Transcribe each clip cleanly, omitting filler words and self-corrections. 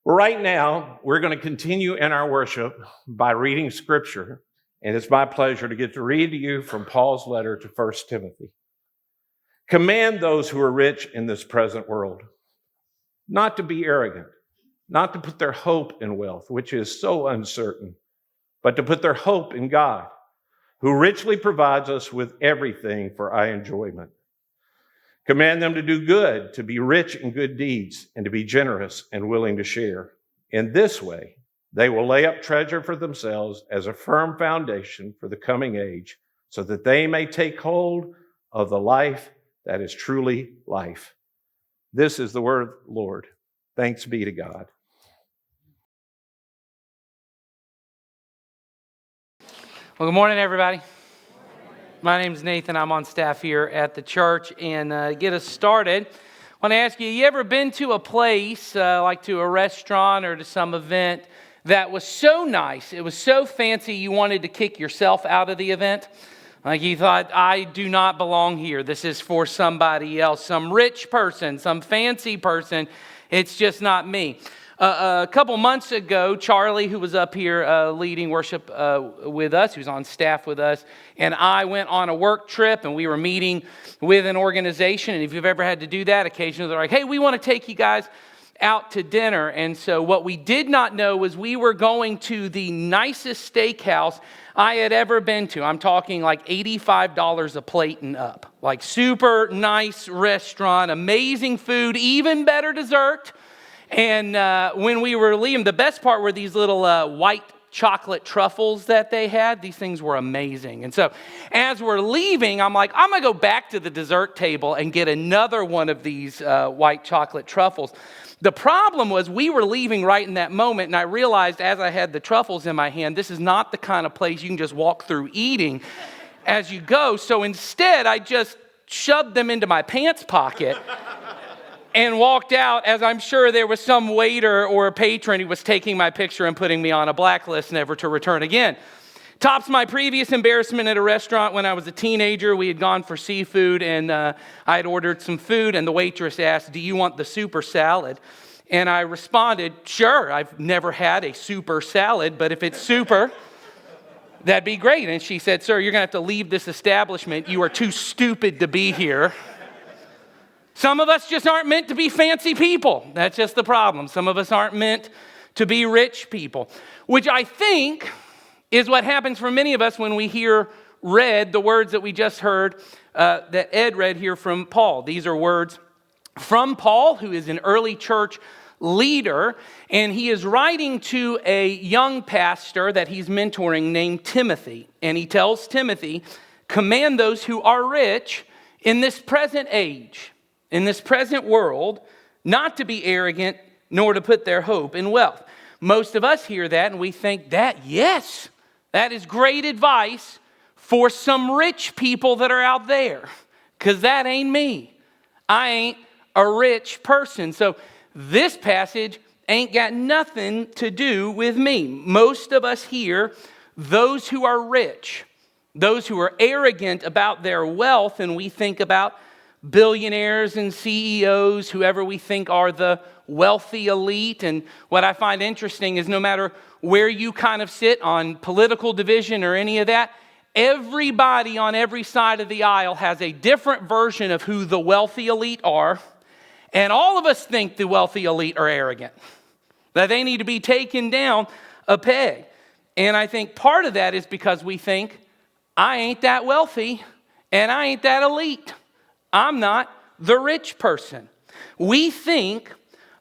Well, right now, we're going to continue in our worship by reading scripture, and it's my pleasure to get to read to you from Paul's letter to 1 Timothy. Command those who are rich in this present world not to be arrogant, not to put their hope in wealth, which is so uncertain, but to put their hope in God, who richly provides us with everything for our enjoyment. Command them to do good, to be rich in good deeds, and to be generous and willing to share. In this way, they will lay up treasure for themselves as a firm foundation for the coming age, so that they may take hold of the life that is truly life. This is the word of the Lord. Thanks be to God. Well, good morning, everybody. My name is Nathan. I'm on staff here at the church. And get us started, I want to ask you ever been to a place, like to a restaurant or to some event, that was so nice, it was so fancy, you wanted to kick yourself out of the event? Like you thought, I do not belong here. This is for somebody else, some rich person, some fancy person. It's just not me. A couple months ago, Charlie, who was up here leading worship with us, he was on staff with us, and I went on a work trip, and we were meeting with an organization. And if you've ever had to do that, occasionally they're like, hey, we want to take you guys out to dinner. And so what we did not know was we were going to the nicest steakhouse I had ever been to. I'm talking like $85 a plate and up. Like super nice restaurant, amazing food, even better dessert. And when we were leaving, the best part were these little white chocolate truffles that they had. These things were amazing. And so as we're leaving, I'm like, I'm going to go back to the dessert table and get another one of these white chocolate truffles. The problem was we were leaving right in that moment, and I realized as I had the truffles in my hand, this is not the kind of place you can just walk through eating as you go. So instead, I just shoved them into my pants pocket and walked out, as I'm sure there was some waiter or a patron who was taking my picture and putting me on a blacklist, never to return again. Tops my previous embarrassment at a restaurant when I was a teenager. We had gone for seafood, and I had ordered some food, and the waitress asked, do you want the super salad? And I responded, sure, I've never had a super salad, but if it's super, that'd be great. And she said, sir, you're going to have to leave this establishment. You are too stupid to be here. Some of us just aren't meant to be fancy people. That's just the problem. Some of us aren't meant to be rich people, which I think is what happens for many of us when we hear read the words that we just heard that Ed read here from Paul. These are words from Paul, who is an early church leader, and he is writing to a young pastor that he's mentoring named Timothy. And he tells Timothy, command those who are rich in this present age, in this present world, not to be arrogant, nor to put their hope in wealth. Most of us hear that and we think that, yes, that is great advice for some rich people that are out there, because that ain't me. I ain't a rich person. So this passage ain't got nothing to do with me. Most of us here, those who are rich, those who are arrogant about their wealth, and we think about billionaires and CEOs, whoever we think are the wealthy elite. And what I find interesting is no matter where you kind of sit on political division or any of that, everybody on every side of the aisle has a different version of who the wealthy elite are. And all of us think the wealthy elite are arrogant, that they need to be taken down a peg. And I think part of that is because we think, I ain't that wealthy and I ain't that elite. I'm not the rich person. We think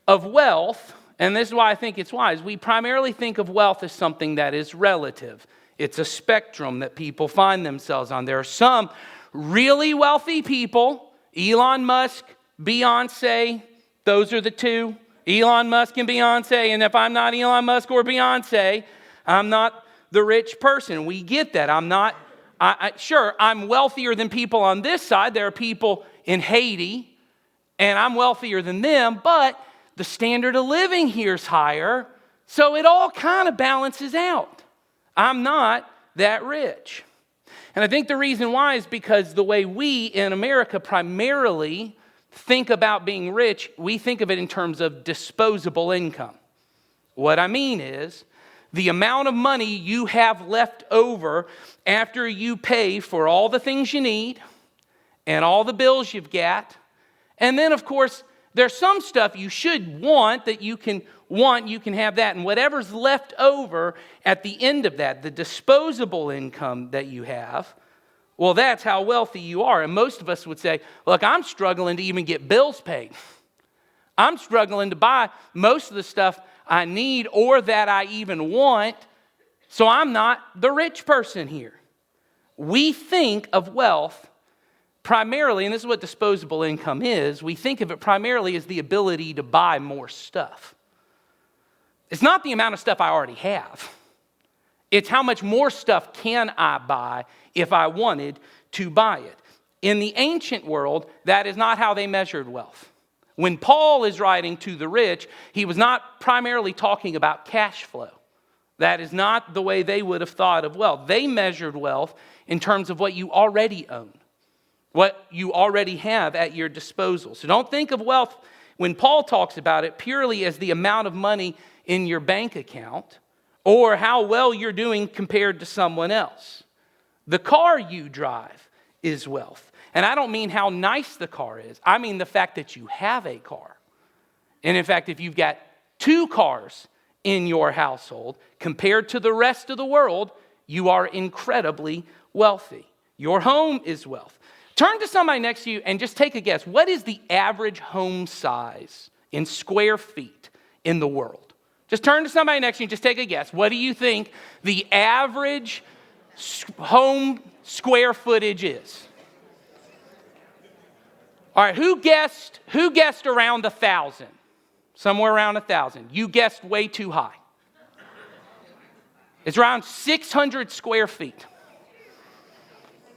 of wealth, and this is why I think it's wise, we primarily think of wealth as something that is relative. It's a spectrum that people find themselves on. There are some really wealthy people, Elon Musk, Beyonce, those are the two, Elon Musk and Beyonce, and if I'm not Elon Musk or Beyonce, I'm not the rich person. We get that. Sure, I'm wealthier than people on this side. There are people in Haiti, and I'm wealthier than them, but the standard of living here is higher, so it all kind of balances out. I'm not that rich. And I think the reason why is because the way we in America primarily think about being rich, we think of it in terms of disposable income. What I mean is the amount of money you have left over after you pay for all the things you need and all the bills you've got. And then, of course, there's some stuff you should want that you can have that. And whatever's left over at the end of that, the disposable income that you have, well, that's how wealthy you are. And most of us would say, look, I'm struggling to even get bills paid. I'm struggling to buy most of the stuff I need or that I even want. So I'm not the rich person here. We think of wealth primarily, and this is what disposable income is, we think of it primarily as the ability to buy more stuff. It's not the amount of stuff I already have. It's how much more stuff can I buy if I wanted to buy it. In the ancient world, that is not how they measured wealth. When Paul is writing to the rich, he was not primarily talking about cash flow. That is not the way they would have thought of wealth. They measured wealth in terms of what you already own, what you already have at your disposal. So don't think of wealth, when Paul talks about it, purely as the amount of money in your bank account or how well you're doing compared to someone else. The car you drive is wealth. And I don't mean how nice the car is. I mean the fact that you have a car. And in fact, if you've got 2 cars in your household compared to the rest of the world, you are incredibly wealthy. Your home is wealth. Turn to somebody next to you and just take a guess. What is the average home size in square feet in the world? Just turn to somebody next to you and just take a guess. What do you think the average home square footage is? All right, who guessed around 1,000? Somewhere around 1,000. You guessed way too high. It's around 600 square feet.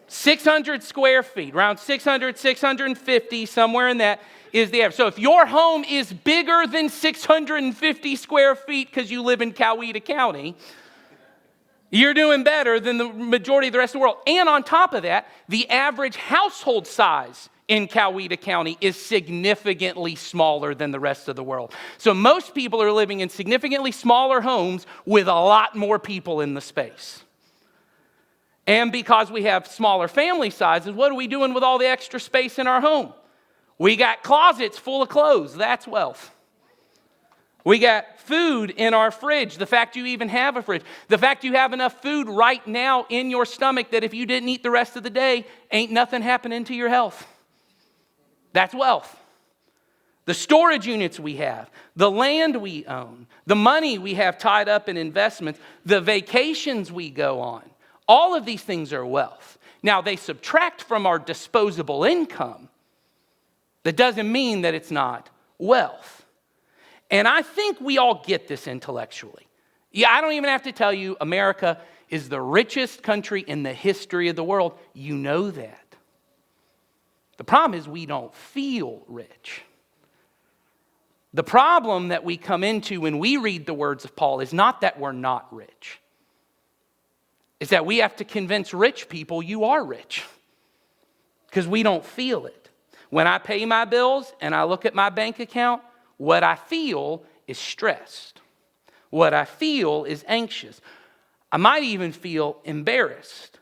600 square feet, around 600, 650, somewhere in that is the average. So if your home is bigger than 650 square feet because you live in Coweta County, you're doing better than the majority of the rest of the world. And on top of that, the average household size in Coweta County is significantly smaller than the rest of the world. So most people are living in significantly smaller homes with a lot more people in the space. And because we have smaller family sizes, what are we doing with all the extra space in our home? We got closets full of clothes. That's wealth. We got food in our fridge. The fact you even have a fridge. The fact you have enough food right now in your stomach that if you didn't eat the rest of the day, ain't nothing happening to your health. That's wealth. The storage units we have, the land we own, the money we have tied up in investments, the vacations we go on. All of these things are wealth. Now, they subtract from our disposable income. That doesn't mean that it's not wealth. And I think we all get this intellectually. Yeah, I don't even have to tell you America is the richest country in the history of the world. You know that. The problem is we don't feel rich. The problem that we come into when we read the words of Paul is not that we're not rich. It's that we have to convince rich people you are rich because we don't feel it. When I pay my bills and I look at my bank account, what I feel is stressed. What I feel is anxious. I might even feel embarrassed.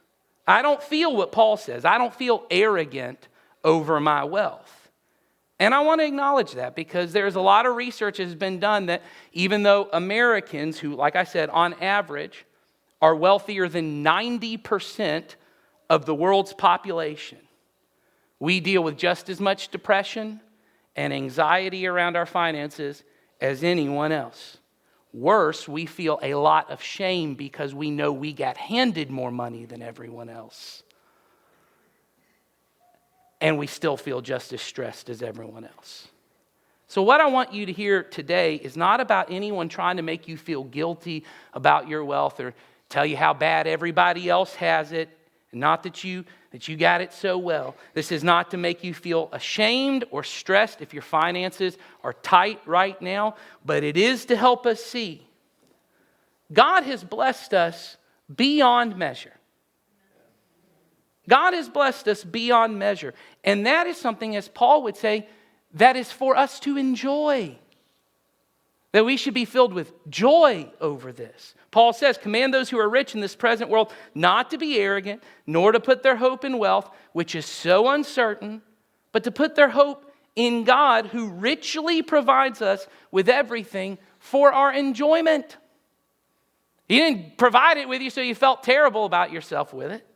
I don't feel what Paul says. I don't feel arrogant over my wealth. And I want to acknowledge that because there's a lot of research that has been done that even though Americans who, like I said, on average, are wealthier than 90% of the world's population, we deal with just as much depression and anxiety around our finances as anyone else. Worse, we feel a lot of shame because we know we got handed more money than everyone else. And we still feel just as stressed as everyone else. So what I want you to hear today is not about anyone trying to make you feel guilty about your wealth or tell you how bad everybody else has it. Not that you got it so well. This is not to make you feel ashamed or stressed if your finances are tight right now, but it is to help us see God has blessed us beyond measure. God has blessed us beyond measure. And that is something, as Paul would say, that is for us to enjoy. That we should be filled with joy over this. Paul says, command those who are rich in this present world not to be arrogant, nor to put their hope in wealth, which is so uncertain, but to put their hope in God, who richly provides us with everything for our enjoyment. He didn't provide it with you so you felt terrible about yourself with it.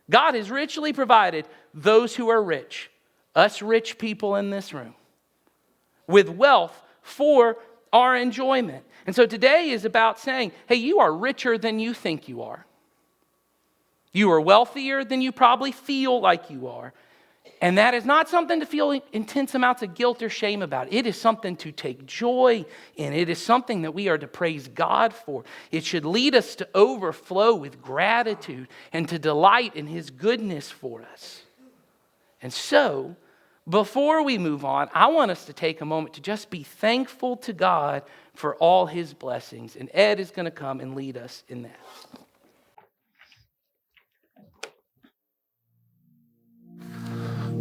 God has richly provided those who are rich, us rich people in this room, with wealth for our enjoyment. And so today is about saying, hey, you are richer than you think you are. You are wealthier than you probably feel like you are. And that is not something to feel intense amounts of guilt or shame about. It is something to take joy in. It is something that we are to praise God for. It should lead us to overflow with gratitude and to delight in His goodness for us. And so, before we move on, I want us to take a moment to just be thankful to God for all His blessings. And Ed is going to come and lead us in that.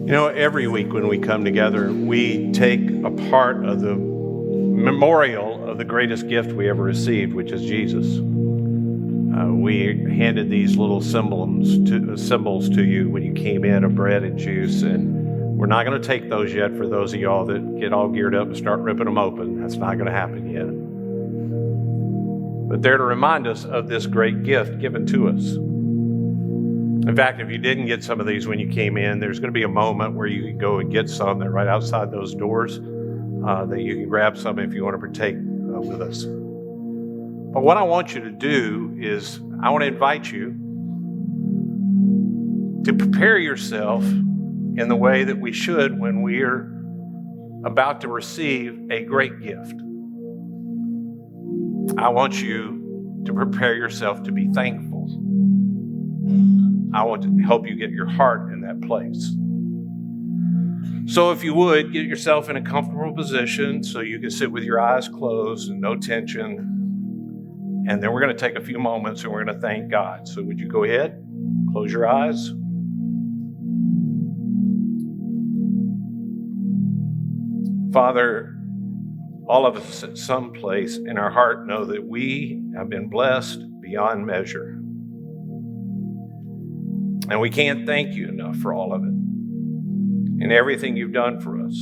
You know, every week when we come together, we take a part of the memorial of the greatest gift we ever received, which is Jesus. We handed these little symbols to you when you came in, of bread and juice, and we're not going to take those yet for those of y'all that get all geared up and start ripping them open. That's not going to happen yet. But they're to remind us of this great gift given to us. In fact, if you didn't get some of these when you came in, there's going to be a moment where you can go and get some. They're right outside those doors that you can grab some if you want to partake with us. But what I want you to do is I want to invite you to prepare yourself in the way that we should when we're about to receive a great gift. I want you to prepare yourself to be thankful. I want to help you get your heart in that place. So if you would, get yourself in a comfortable position so you can sit with your eyes closed and no tension. And then we're going to take a few moments and we're going to thank God. So would you go ahead, close your eyes. Father, all of us at some place in our heart know that we have been blessed beyond measure. And we can't thank you enough for all of it and everything you've done for us.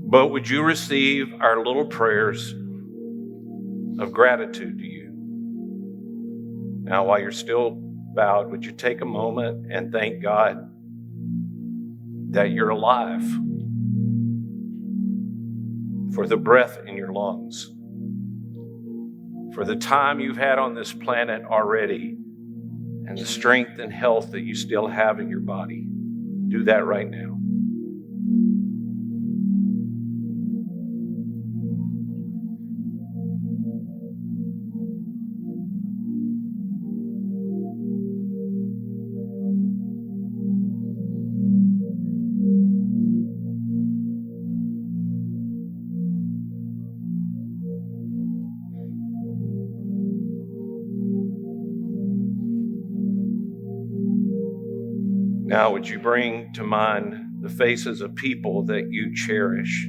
But would you receive our little prayers of gratitude to you? Now, while you're still bowed, would you take a moment and thank God that you're alive, for the breath in your lungs, for the time you've had on this planet already, and the strength and health that you still have in your body. Do that right now. Now, would you bring to mind the faces of people that you cherish?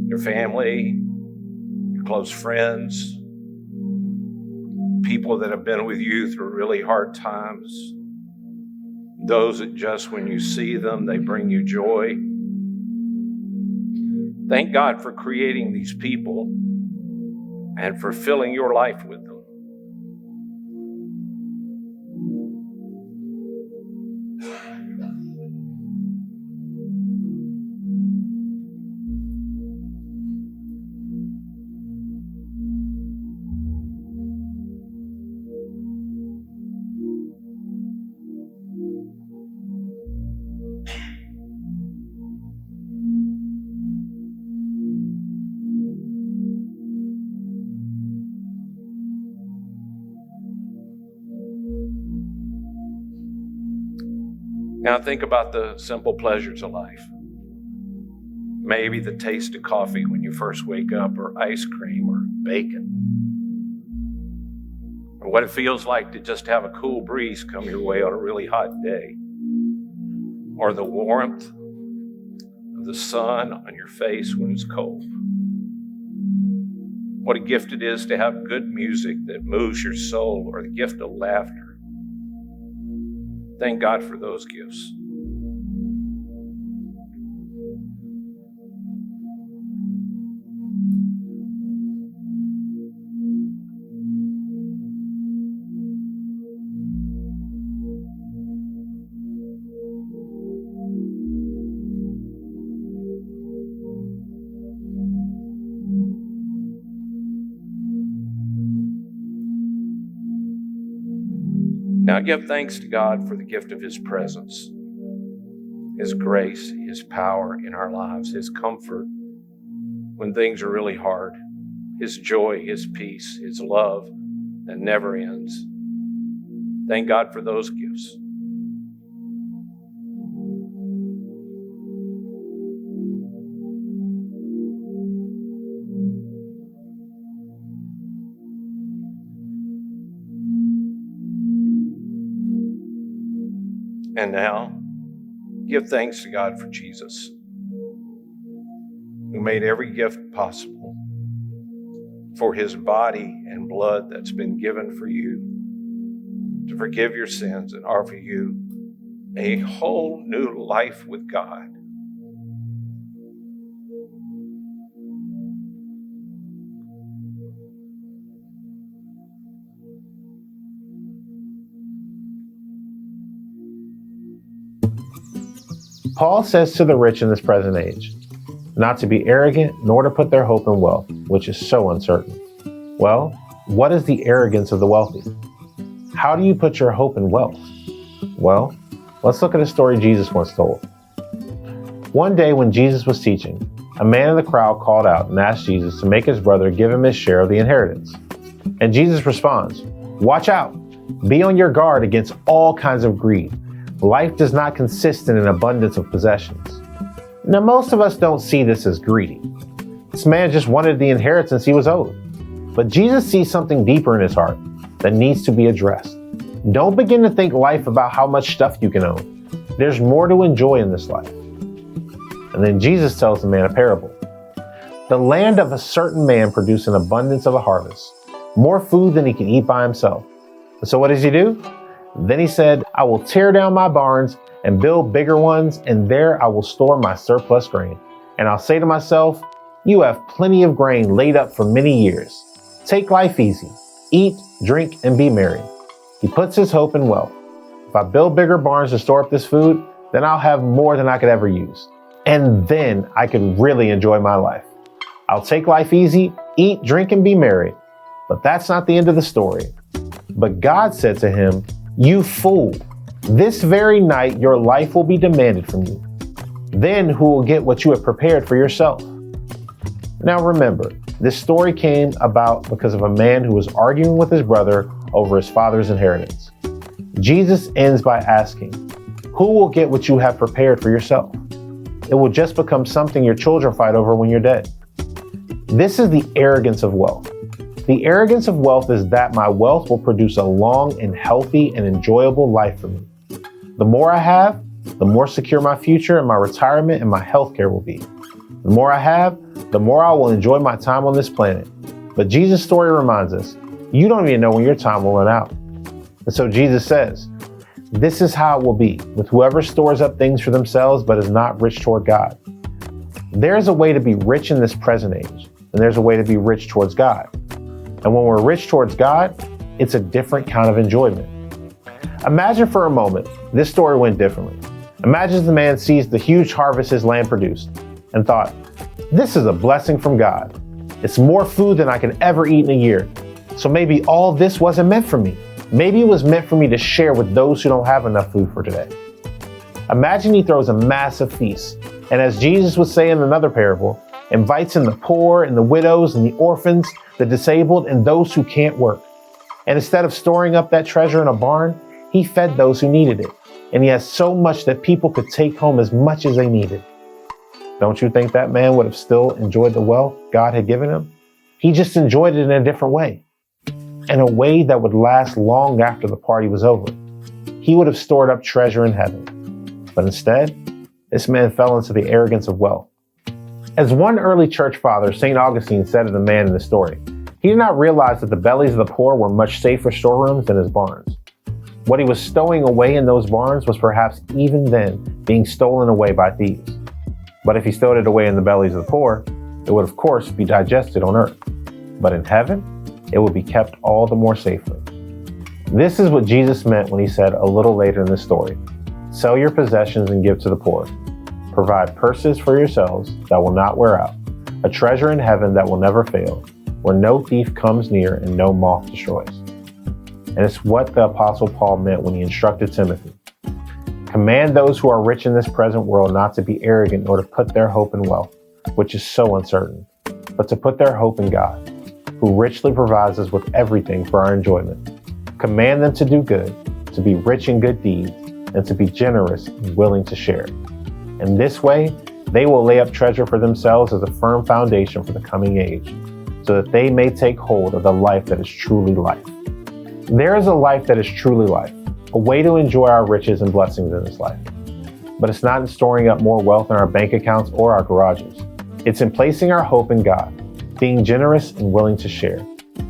Your family, your close friends, people that have been with you through really hard times, those that just when you see them, they bring you joy. Thank God for creating these people and for filling your life with them. Now think about the simple pleasures of life. Maybe the taste of coffee when you first wake up, or ice cream, or bacon. Or what it feels like to just have a cool breeze come your way on a really hot day. Or the warmth of of the sun on your face when it's cold. What a gift it is to have good music that moves your soul, or the gift of laughter. Thank God for those gifts. Now give thanks to God for the gift of His presence, His grace, His power in our lives, His comfort when things are really hard, His joy, His peace, His love that never ends. Thank God for those gifts. And now, give thanks to God for Jesus, who made every gift possible, for His body and blood that's been given for you to forgive your sins and offer you a whole new life with God. Paul says to the rich in this present age, not to be arrogant, nor to put their hope in wealth, which is so uncertain. Well, what is the arrogance of the wealthy? How do you put your hope in wealth? Well, let's look at a story Jesus once told. One day when Jesus was teaching, a man in the crowd called out and asked Jesus to make his brother give him his share of the inheritance. And Jesus responds, "Watch out! Be on your guard against all kinds of greed. Life does not consist in an abundance of possessions." Now, most of us don't see this as greedy. This man just wanted the inheritance he was owed. But Jesus sees something deeper in his heart that needs to be addressed. Don't begin to think life about how much stuff you can own. There's more to enjoy in this life. And then Jesus tells the man a parable. The land of a certain man produced an abundance of a harvest, more food than he can eat by himself. And so what does he do? Then he said, "I will tear down my barns and build bigger ones, and there I will store my surplus grain. And I'll say to myself, you have plenty of grain laid up for many years. Take life easy, eat, drink, and be merry." He puts his hope in wealth. If I build bigger barns to store up this food, then I'll have more than I could ever use. And then I could really enjoy my life. I'll take life easy, eat, drink, and be merry. But that's not the end of the story. But God said to him, "You fool, this very night your life will be demanded from you. Then who will get what you have prepared for yourself?" Now remember, this story came about because of a man who was arguing with his brother over his father's inheritance. Jesus ends by asking, who will get what you have prepared for yourself? It will just become something your children fight over when you're dead. This is the arrogance of wealth. The arrogance of wealth is that my wealth will produce a long and healthy and enjoyable life for me. The more I have, the more secure my future and my retirement and my healthcare will be. The more I have, the more I will enjoy my time on this planet. But Jesus' story reminds us, you don't even know when your time will run out. And so Jesus says, this is how it will be with whoever stores up things for themselves but is not rich toward God. There's a way to be rich in this present age, and there's a way to be rich towards God. And when we're rich towards God, it's a different kind of enjoyment. Imagine for a moment, this story went differently. Imagine the man sees the huge harvest his land produced and thought, this is a blessing from God. It's more food than I can ever eat in a year. So maybe all this wasn't meant for me. Maybe it was meant for me to share with those who don't have enough food for today. Imagine he throws a massive feast, and as Jesus would say in another parable, invites in the poor and the widows and the orphans, the disabled, and those who can't work. And instead of storing up that treasure in a barn, he fed those who needed it. And he has so much that people could take home as much as they needed. Don't you think that man would have still enjoyed the wealth God had given him? He just enjoyed it in a different way. In a way that would last long after the party was over. He would have stored up treasure in heaven. But instead This man fell into the arrogance of wealth. As one early church father, St. Augustine, said of the man in the story, he did not realize that the bellies of the poor were much safer storerooms than his barns. What he was stowing away in those barns was perhaps even then being stolen away by thieves. But if he stowed it away in the bellies of the poor, it would of course be digested on earth. But in heaven, it would be kept all the more safely. This is what Jesus meant when he said a little later in the story, "Sell your possessions and give to the poor. Provide purses for yourselves that will not wear out, a treasure in heaven that will never fail, where no thief comes near and no moth destroys." And it's what the Apostle Paul meant when he instructed Timothy. Command those who are rich in this present world not to be arrogant nor to put their hope in wealth, which is so uncertain, but to put their hope in God, who richly provides us with everything for our enjoyment. Command them to do good, to be rich in good deeds, and to be generous and willing to share. In this way, they will lay up treasure for themselves as a firm foundation for the coming age, so that they may take hold of the life that is truly life. There is a life that is truly life, a way to enjoy our riches and blessings in this life. But it's not in storing up more wealth in our bank accounts or our garages. It's in placing our hope in God, being generous and willing to share.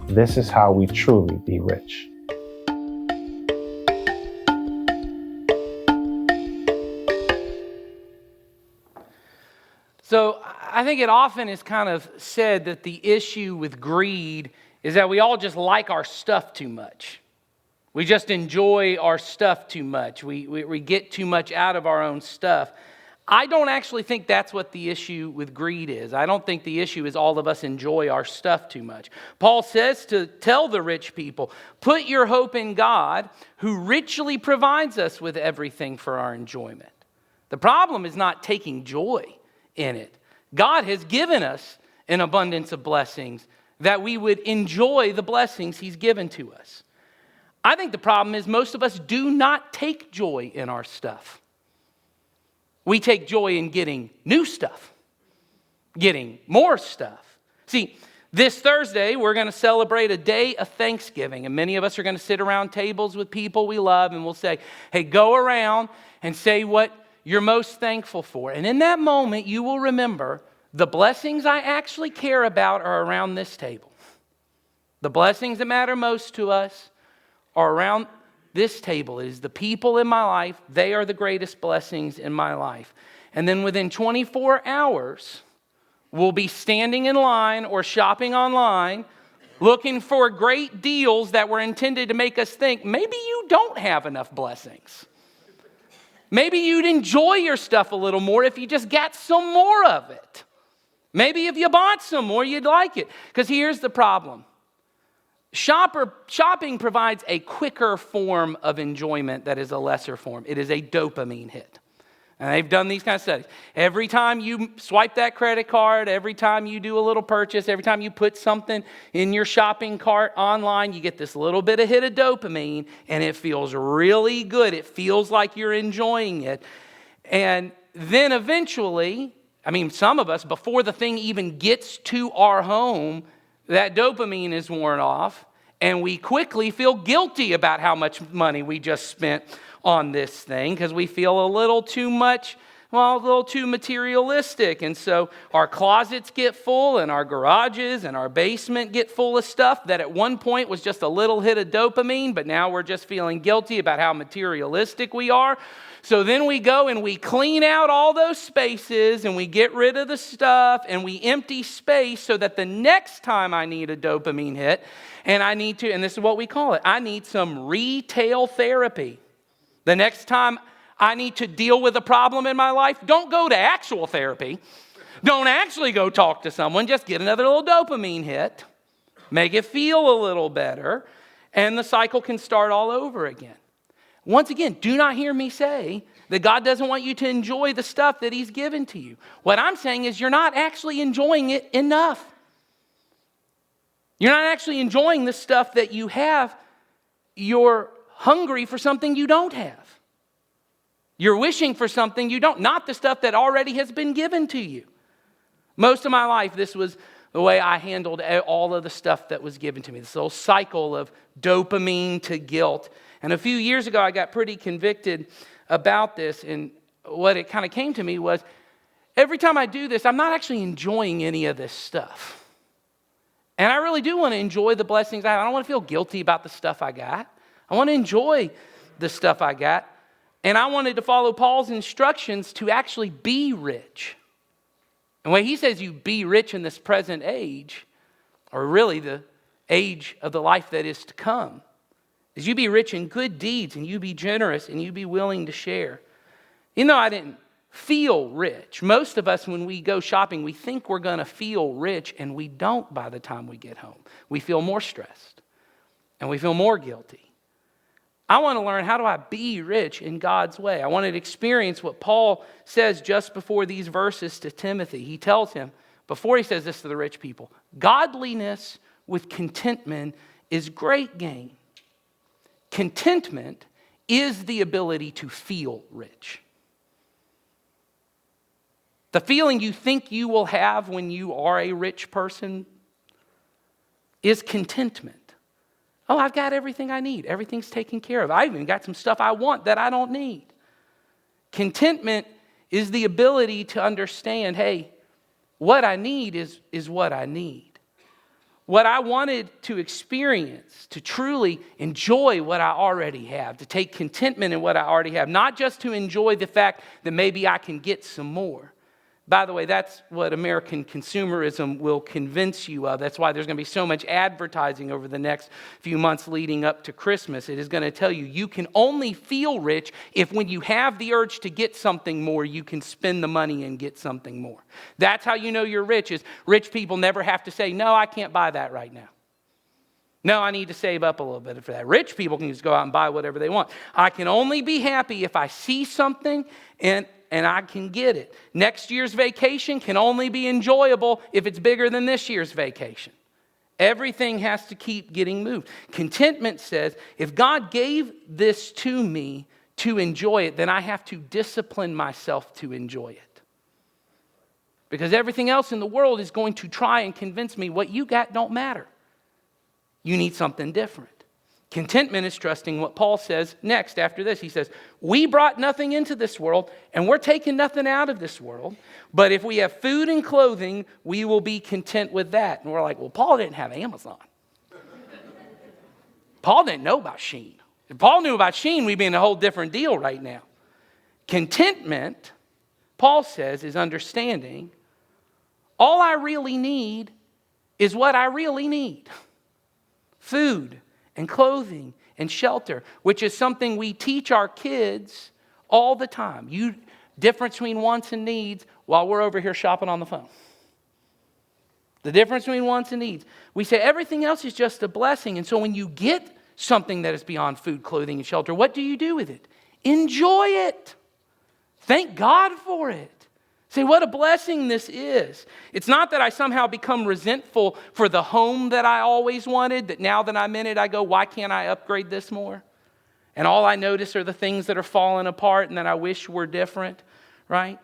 This is how we truly be rich. So I think it often is kind of said that the issue with greed is that we all just like our stuff too much. We just enjoy our stuff too much. We get too much out of our own stuff. I don't actually think that's what the issue with greed is. I don't think the issue is all of us enjoy our stuff too much. Paul says to tell the rich people, put your hope in God, who richly provides us with everything for our enjoyment. The problem is not taking joy in it. God has given us an abundance of blessings that we would enjoy the blessings he's given to us. I think the problem is most of us do not take joy in our stuff. We take joy in getting new stuff, getting more stuff. See, this Thursday, we're going to celebrate a day of Thanksgiving, and many of us are going to sit around tables with people we love, and we'll say, hey, go around and say what you're most thankful for. And in that moment, you will remember the blessings I actually care about are around this table. The blessings that matter most to us are around this table. It is the people in my life. They are the greatest blessings in my life. And then within 24 hours, we'll be standing in line or shopping online looking for great deals that were intended to make us think, maybe you don't have enough blessings. Maybe you'd enjoy your stuff a little more if you just got some more of it. Maybe if you bought some more, you'd like it. Because here's the problem. Shopping provides a quicker form of enjoyment that is a lesser form. It is a dopamine hit. And they've done these kind of studies. Every time you swipe that credit card, every time you do a little purchase, every time you put something in your shopping cart online, you get this little bit of hit of dopamine, and it feels really good. It feels like you're enjoying it. And then eventually, some of us, before the thing even gets to our home, that dopamine is worn off, and we quickly feel guilty about how much money we just spent on this thing because we feel a little too materialistic. And so our closets get full and our garages and our basement get full of stuff that at one point was just a little hit of dopamine, but now we're just feeling guilty about how materialistic we are. So then we go and we clean out all those spaces and we get rid of the stuff and we empty space so that the next time I need a dopamine hit and this is what we call it, I need some retail therapy. The next time I need to deal with a problem in my life, don't go to actual therapy. Don't actually go talk to someone. Just get another little dopamine hit. Make it feel a little better. And the cycle can start all over again. Once again, do not hear me say that God doesn't want you to enjoy the stuff that he's given to you. What I'm saying is you're not actually enjoying it enough. You're not actually enjoying the stuff that you have. You're hungry for something you don't have. You're wishing for something you don't, not the stuff that already has been given to you. Most of my life, this was the way I handled all of the stuff that was given to me, this little cycle of dopamine to guilt. And a few years ago, I got pretty convicted about this. And what it kind of came to me was, every time I do this, I'm not actually enjoying any of this stuff. And I really do want to enjoy the blessings I have. I don't want to feel guilty about the stuff I got. I want to enjoy the stuff I got. And I wanted to follow Paul's instructions to actually be rich. And when he says you be rich in this present age, or really the age of the life that is to come, is you be rich in good deeds, and you be generous, and you be willing to share. You know, I didn't feel rich. Most of us, when we go shopping, we think we're going to feel rich, and we don't by the time we get home. We feel more stressed, and we feel more guilty. I want to learn, how do I be rich in God's way? I wanted to experience what Paul says just before these verses to Timothy. He tells him, before he says this to the rich people, godliness with contentment is great gain. Contentment is the ability to feel rich. The feeling you think you will have when you are a rich person is contentment. Oh, I've got everything I need. Everything's taken care of. I've even got some stuff I want that I don't need. Contentment is the ability to understand, hey, what I need is what I need. What I wanted to experience, to truly enjoy what I already have, to take contentment in what I already have, not just to enjoy the fact that maybe I can get some more. By the way, that's what American consumerism will convince you of. That's why there's going to be so much advertising over the next few months leading up to Christmas. It is going to tell you you can only feel rich if when you have the urge to get something more, you can spend the money and get something more. That's how you know you're rich, is rich people never have to say, no, I can't buy that right now. No, I need to save up a little bit for that. Rich people can just go out and buy whatever they want. I can only be happy if I see something and I can get it. Next year's vacation can only be enjoyable if it's bigger than this year's vacation. Everything has to keep getting moved. Contentment says, if God gave this to me to enjoy it, then I have to discipline myself to enjoy it. Because everything else in the world is going to try and convince me what you got don't matter. You need something different. Contentment is trusting what Paul says next after this. He says, we brought nothing into this world, and we're taking nothing out of this world. But if we have food and clothing, we will be content with that. And we're like, well, Paul didn't have Amazon. Paul didn't know about Shein. If Paul knew about Shein, we'd be in a whole different deal right now. Contentment, Paul says, is understanding all I really need is what I really need. Food and clothing and shelter, which is something we teach our kids all the time. Difference between wants and needs while we're over here shopping on the phone. The difference between wants and needs. We say everything else is just a blessing. And so when you get something that is beyond food, clothing, and shelter, what do you do with it? Enjoy it. Thank God for it. Say, what a blessing this is. It's not that I somehow become resentful for the home that I always wanted, that now that I'm in it, I go, why can't I upgrade this more? And all I notice are the things that are falling apart and that I wish were different, right?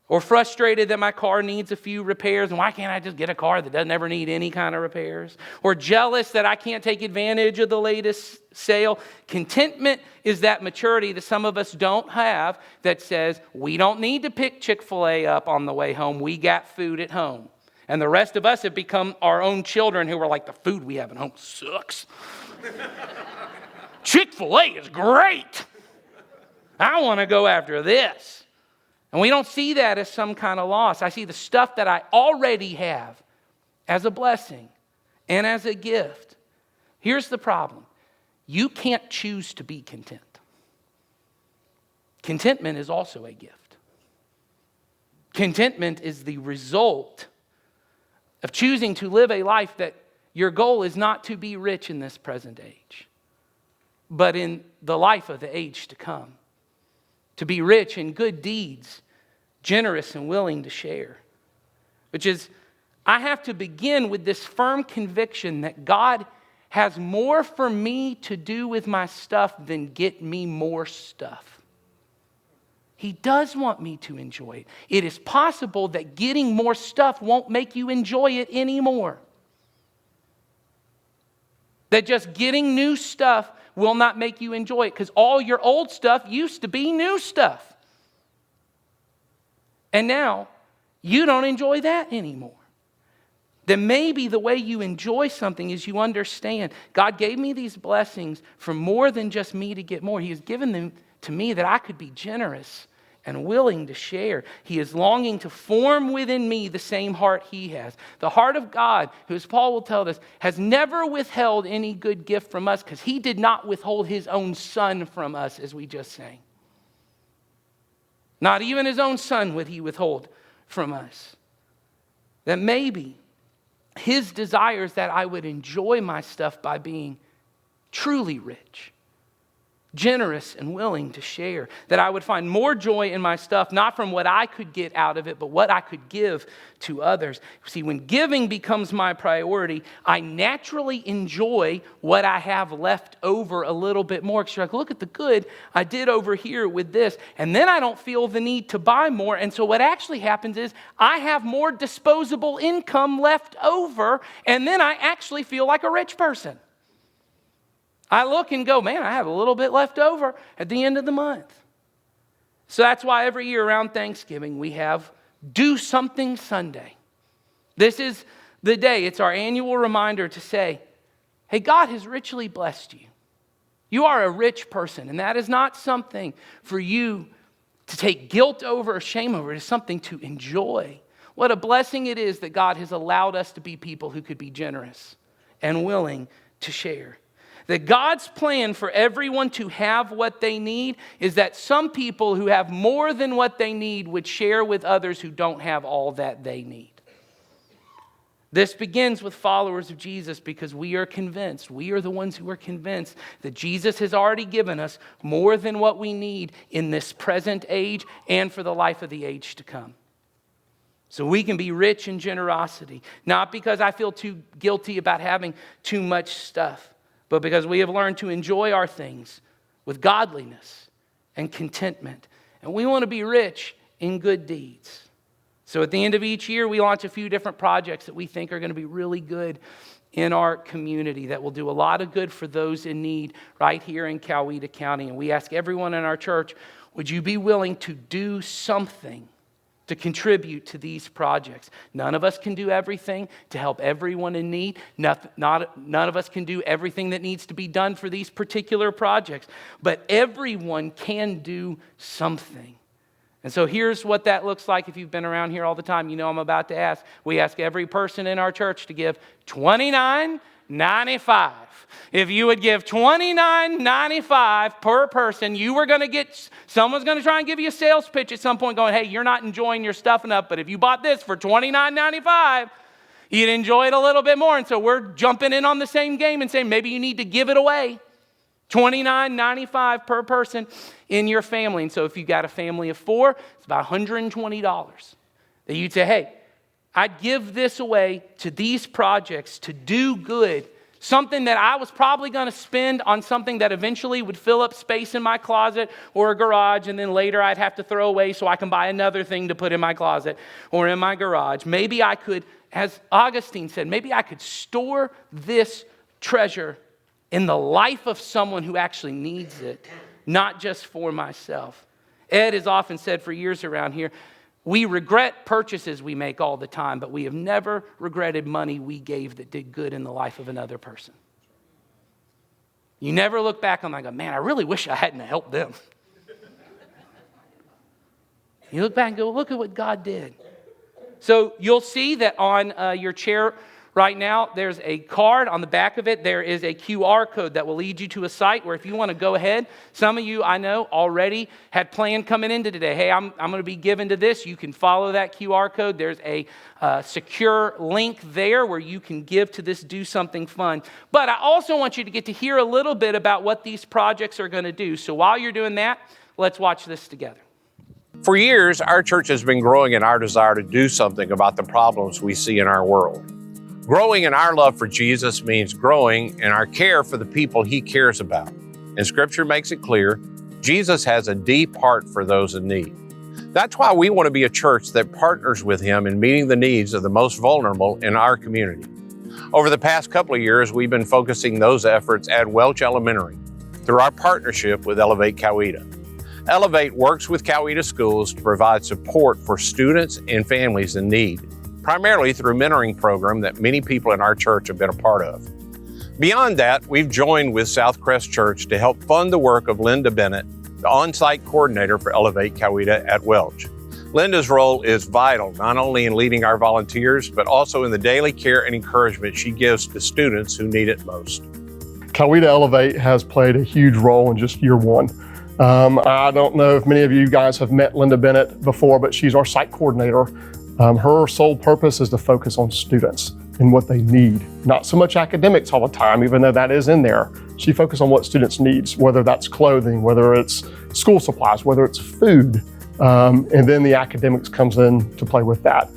Or frustrated that my car needs a few repairs, and why can't I just get a car that doesn't ever need any kind of repairs? Or jealous that I can't take advantage of the latest sale. Contentment is that maturity that some of us don't have that says, we don't need to pick Chick-fil-A up on the way home. We got food at home. And the rest of us have become our own children who are like, the food we have at home sucks. Chick-fil-A is great. I want to go after this. And we don't see that as some kind of loss. I see the stuff that I already have as a blessing and as a gift. Here's the problem. You can't choose to be content. Contentment is also a gift. Contentment is the result of choosing to live a life that your goal is not to be rich in this present age, but in the life of the age to come. To be rich in good deeds, generous and willing to share. Which is, I have to begin with this firm conviction that God has more for me to do with my stuff than get me more stuff. He does want me to enjoy it. It is possible that getting more stuff won't make you enjoy it anymore. That just getting new stuff will not make you enjoy it, because all your old stuff used to be new stuff. And now you don't enjoy that anymore. Then maybe the way you enjoy something is you understand God gave me these blessings for more than just me to get more. He has given them to me that I could be generous and willing to share. He is longing to form within me the same heart he has. The heart of God, who, as Paul will tell us, has never withheld any good gift from us because he did not withhold his own son from us, as we just sang. Not even his own son would he withhold from us. That maybe his desire is that I would enjoy my stuff by being truly rich, generous and willing to share. That I would find more joy in my stuff, not from what I could get out of it, but what I could give to others. See, when giving becomes my priority, I naturally enjoy what I have left over a little bit more. Because you're like, look at the good I did over here with this. And then I don't feel the need to buy more. And so what actually happens is I have more disposable income left over. And then I actually feel like a rich person. I look and go, man, I have a little bit left over at the end of the month. So that's why every year around Thanksgiving we have Do Something Sunday. This is the day. It's our annual reminder to say, hey, God has richly blessed you. You are a rich person, and that is not something for you to take guilt over or shame over. It is something to enjoy. What a blessing it is that God has allowed us to be people who could be generous and willing to share. That God's plan for everyone to have what they need is that some people who have more than what they need would share with others who don't have all that they need. This begins with followers of Jesus because we are convinced, we are the ones who are convinced that Jesus has already given us more than what we need in this present age and for the life of the age to come. So we can be rich in generosity, not because I feel too guilty about having too much stuff, but because we have learned to enjoy our things with godliness and contentment. And we want to be rich in good deeds. So at the end of each year, we launch a few different projects that we think are going to be really good in our community, that will do a lot of good for those in need right here in Coweta County. And we ask everyone in our church, would you be willing to do something to contribute to these projects? None of us can do everything to help everyone in need. None of us can do everything that needs to be done for these particular projects. But everyone can do something. And so here's what that looks like. If you've been around here all the time, you know I'm about to ask. We ask every person in our church to give $29.95. If you would give $29.95 per person, you were going to get, someone's going to try and give you a sales pitch at some point going, hey, you're not enjoying your stuff enough, but if you bought this for $29.95, you'd enjoy it a little bit more. And so we're jumping in on the same game and saying maybe you need to give it away. $29.95 per person in your family. And so if you've got a family of 4, it's about $120 that you'd say, hey, I'd give this away to these projects to do good. Something that I was probably going to spend on something that eventually would fill up space in my closet or a garage, and then later I'd have to throw away so I can buy another thing to put in my closet or in my garage. Maybe I could, as Augustine said, maybe I could store this treasure in the life of someone who actually needs it, not just for myself. Ed has often said for years around here, we regret purchases we make all the time, but we have never regretted money we gave that did good in the life of another person. You never look back on that and go, man, I really wish I hadn't helped them. You look back and go, look at what God did. So you'll see that on your chair right now, there's a card. On the back of it, there is a QR code that will lead you to a site where if you want to go ahead, some of you I know already had planned coming into today. Hey, I'm going to be given to this. You can follow that QR code. There's a secure link there where you can give to this Do Something Fun. But I also want you to get to hear a little bit about what these projects are going to do. So while you're doing that, let's watch this together. For years, our church has been growing in our desire to do something about the problems we see in our world. Growing in our love for Jesus means growing in our care for the people He cares about. And Scripture makes it clear, Jesus has a deep heart for those in need. That's why we want to be a church that partners with Him in meeting the needs of the most vulnerable in our community. Over the past couple of years, we've been focusing those efforts at Welch Elementary through our partnership with Elevate Coweta. Elevate works with Coweta schools to provide support for students and families in need, primarily through a mentoring program that many people in our church have been a part of. Beyond that, we've joined with Southcrest Church to help fund the work of Linda Bennett, the on-site coordinator for Elevate Coweta at Welch. Linda's role is vital, not only in leading our volunteers, but also in the daily care and encouragement she gives to students who need it most. Coweta Elevate has played a huge role in just year one. I don't know if many of you guys have met Linda Bennett before, but she's our site coordinator. Her sole purpose is to focus on students and what they need. Not so much academics all the time, even though that is in there. She focuses on what students need, whether that's clothing, whether it's school supplies, whether it's food. And then the academics comes in to play with that.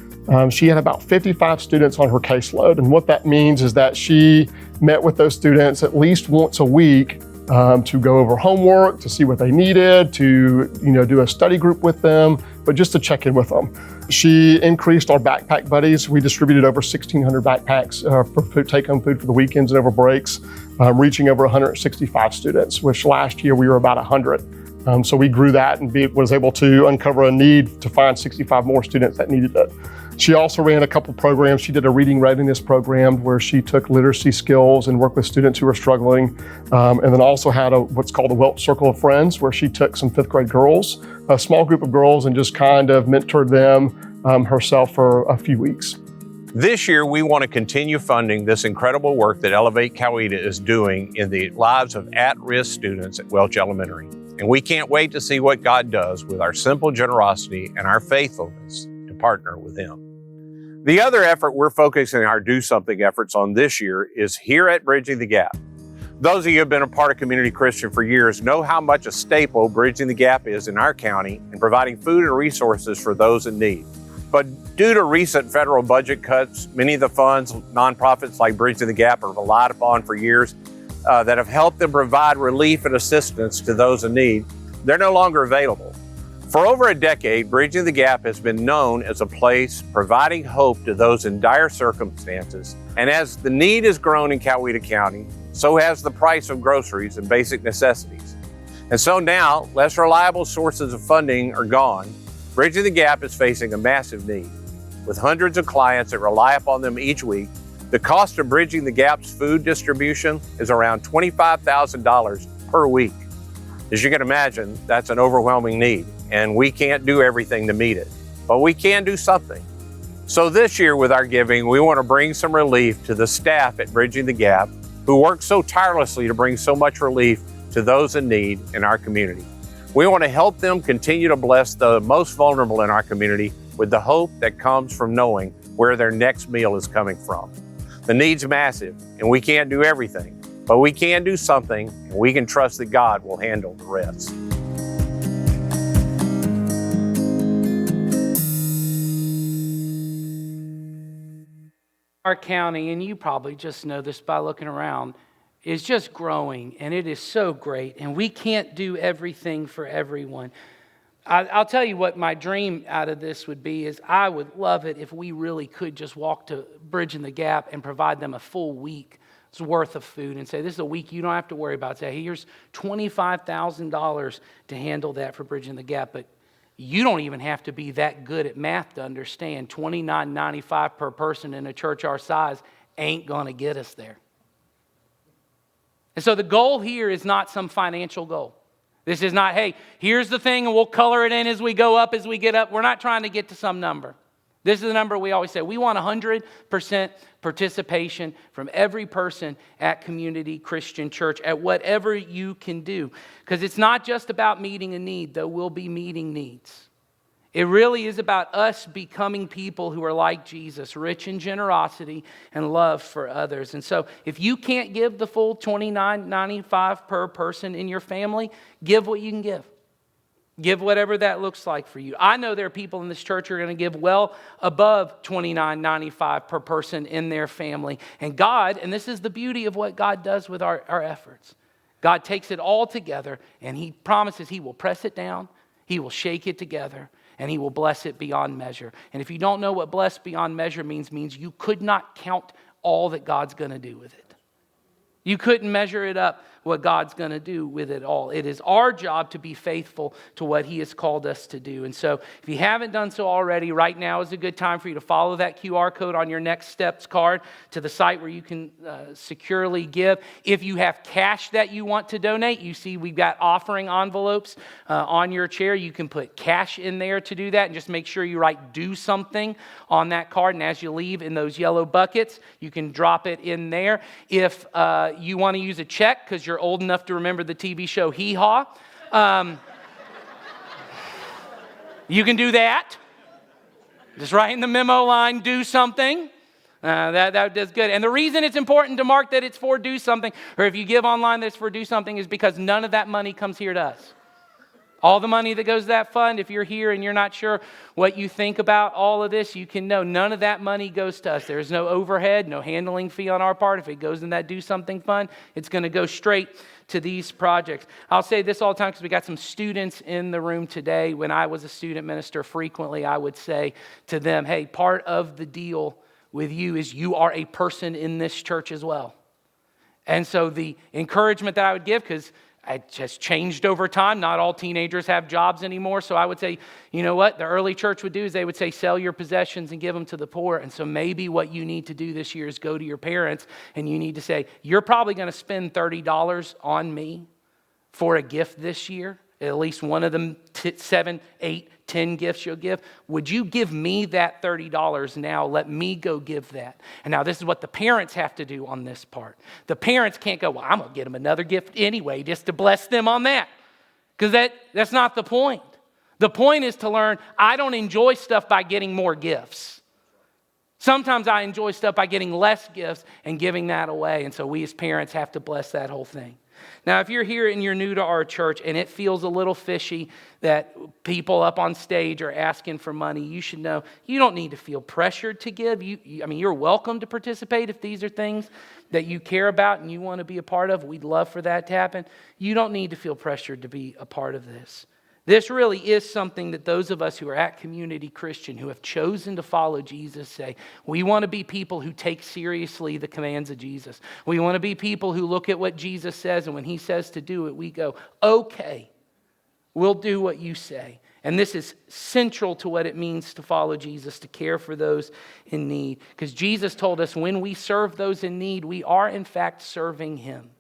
She had about 55 students on her caseload. And what that means is that she met with those students at least once a week to go over homework, to see what they needed, to do a study group with them, but just to check in with them. She increased our backpack buddies. We distributed over 1,600 backpacks for take-home food for the weekends and over breaks, reaching over 165 students, which last year we were about 100. So we grew that and was able to uncover a need to find 65 more students that needed it. She also ran a couple programs. She did a reading readiness program where she took literacy skills and worked with students who were struggling. And then also had what's called a Welch Circle of Friends, where she took some 5th grade girls, a small group of girls, and just kind of mentored them herself for a few weeks. This year, we want to continue funding this incredible work that Elevate Coweta is doing in the lives of at-risk students at Welch Elementary. And we can't wait to see what God does with our simple generosity and our faithfulness to partner with Him. The other effort we're focusing our Do Something efforts on this year is here at Bridging the Gap. Those of you who have been a part of Community Christian for years know how much a staple Bridging the Gap is in our county in providing food and resources for those in need. But due to recent federal budget cuts, many of the funds nonprofits like Bridging the Gap have relied upon for years that have helped them provide relief and assistance to those in need, they're no longer available. For over a decade, Bridging the Gap has been known as a place providing hope to those in dire circumstances. And as the need has grown in Coweta County, so has the price of groceries and basic necessities. And so now, less reliable sources of funding are gone. Bridging the Gap is facing a massive need. With hundreds of clients that rely upon them each week, the cost of Bridging the Gap's food distribution is around $25,000 per week. As you can imagine, that's an overwhelming need, and we can't do everything to meet it, but we can do something. So this year with our giving, we want to bring some relief to the staff at Bridging the Gap who work so tirelessly to bring so much relief to those in need in our community. We want to help them continue to bless the most vulnerable in our community with the hope that comes from knowing where their next meal is coming from. The need's massive, and we can't do everything, but we can do something, and we can trust that God will handle the rest. Our county, and you probably just know this by looking around, is just growing, and it is so great, and we can't do everything for everyone. I'll tell you what my dream out of this would be is I would love it if we really could just walk to Bridging the Gap and provide them a full week's worth of food and say, this is a week you don't have to worry about. Say, hey, here's $25,000 to handle that for Bridging the Gap, but you don't even have to be that good at math to understand $29.95 per person in a church our size ain't going to get us there. And so the goal here is not some financial goal. This is not, hey, here's the thing and we'll color it in as we go up, as we get up. We're not trying to get to some number. This is the number we always say. We want 100% participation from every person at Community Christian Church at whatever you can do. Because it's not just about meeting a need, though we'll be meeting needs. It really is about us becoming people who are like Jesus, rich in generosity and love for others. And so if you can't give the full $29.95 per person in your family, give what you can give. Give whatever that looks like for you. I know there are people in this church who are going to give well above $29.95 per person in their family. And God, and this is the beauty of what God does with our efforts, God takes it all together and He promises He will press it down, He will shake it together, and He will bless it beyond measure. And if you don't know what blessed beyond measure means you could not count all that God's going to do with it. You couldn't measure it up what God's going to do with it all. It is our job to be faithful to what He has called us to do. And so if you haven't done so already, right now is a good time for you to follow that QR code on your Next Steps card to the site where you can securely give. If you have cash that you want to donate, you see we've got offering envelopes on your chair. You can put cash in there to do that, and just make sure you write "do something" on that card. And as you leave in those yellow buckets, you can drop it in there. If you want to use a check because you're old enough to remember the TV show Hee Haw, you can do that. Just write in the memo line, "do something." That does good. And the reason it's important to mark that it's for "do something," or if you give online that it's for "do something," is because none of that money comes here to us. All the money that goes to that fund, if you're here and you're not sure what you think about all of this, you can know none of that money goes to us. There's no overhead, no handling fee on our part. If it goes in that "do something" fund, it's going to go straight to these projects. I'll say this all the time because we got some students in the room today. When I was a student minister, frequently I would say to them, hey, part of the deal with you is you are a person in this church as well. And so the encouragement that I would give, because it has changed over time. Not all teenagers have jobs anymore. So I would say, you know what the early church would do is they would say, sell your possessions and give them to the poor. And so maybe what you need to do this year is go to your parents and you need to say, you're probably going to spend $30 on me for a gift this year. At least one of them 7, 8, 10 gifts you'll give. Would you give me that $30 now? Let me go give that. And now this is what the parents have to do on this part. The parents can't go, well, I'm going to get them another gift anyway just to bless them on that. Because that's not the point. The point is to learn, I don't enjoy stuff by getting more gifts. Sometimes I enjoy stuff by getting less gifts and giving that away. And so we as parents have to bless that whole thing. Now, if you're here and you're new to our church and it feels a little fishy that people up on stage are asking for money, you should know you don't need to feel pressured to give. You're welcome to participate if these are things that you care about and you want to be a part of. We'd love for that to happen. You don't need to feel pressured to be a part of this. This really is something that those of us who are at Community Christian, who have chosen to follow Jesus, say, we want to be people who take seriously the commands of Jesus. We want to be people who look at what Jesus says, and when He says to do it, we go, okay, we'll do what you say. And this is central to what it means to follow Jesus, to care for those in need. Because Jesus told us when we serve those in need, we are in fact serving Him.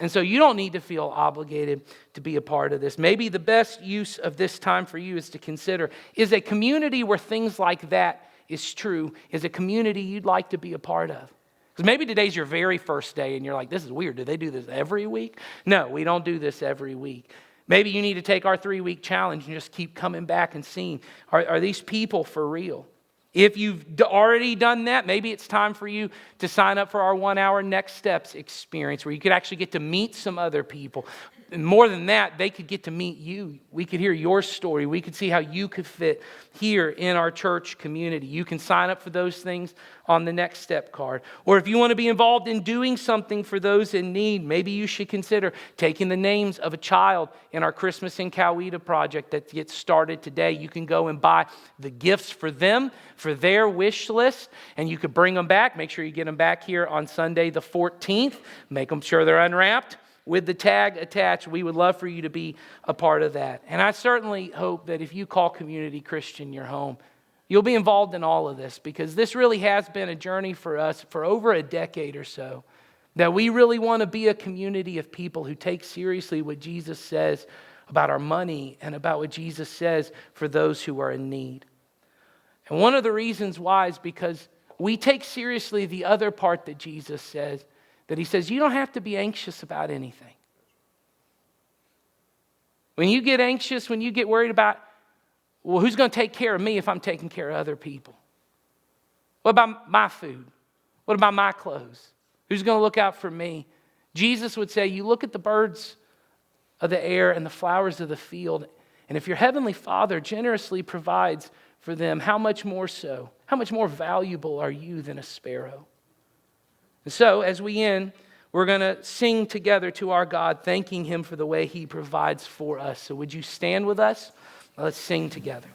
And so you don't need to feel obligated to be a part of this. Maybe the best use of this time for you is to consider, is a community where things like that is true, is a community you'd like to be a part of? Because maybe today's your very first day and you're like, this is weird. Do they do this every week? No, we don't do this every week. Maybe you need to take our 3-week challenge and just keep coming back and seeing, are these people for real? If you've already done that, maybe it's time for you to sign up for our 1-hour Next Steps experience where you could actually get to meet some other people. And more than that, they could get to meet you. We could hear your story. We could see how you could fit here in our church community. You can sign up for those things on the Next Step card. Or if you want to be involved in doing something for those in need, maybe you should consider taking the names of a child in our Christmas in Coweta project that gets started today. You can go and buy the gifts for them, for their wish list, and you could bring them back. Make sure you get them back here on Sunday the 14th. Make them sure they're unwrapped with the tag attached. We would love for you to be a part of that. And I certainly hope that if you call Community Christian your home, you'll be involved in all of this, because this really has been a journey for us for over a decade or so, that we really want to be a community of people who take seriously what Jesus says about our money and about what Jesus says for those who are in need. And one of the reasons why is because we take seriously the other part that Jesus says, that He says, you don't have to be anxious about anything. When you get anxious, when you get worried about, well, who's going to take care of me if I'm taking care of other people? What about my food? What about my clothes? Who's going to look out for me? Jesus would say, you look at the birds of the air and the flowers of the field, and if your heavenly Father generously provides for them, how much more so? How much more valuable are you than a sparrow? And so, as we end, we're going to sing together to our God, thanking Him for the way He provides for us. So would you stand with us? Let's sing together.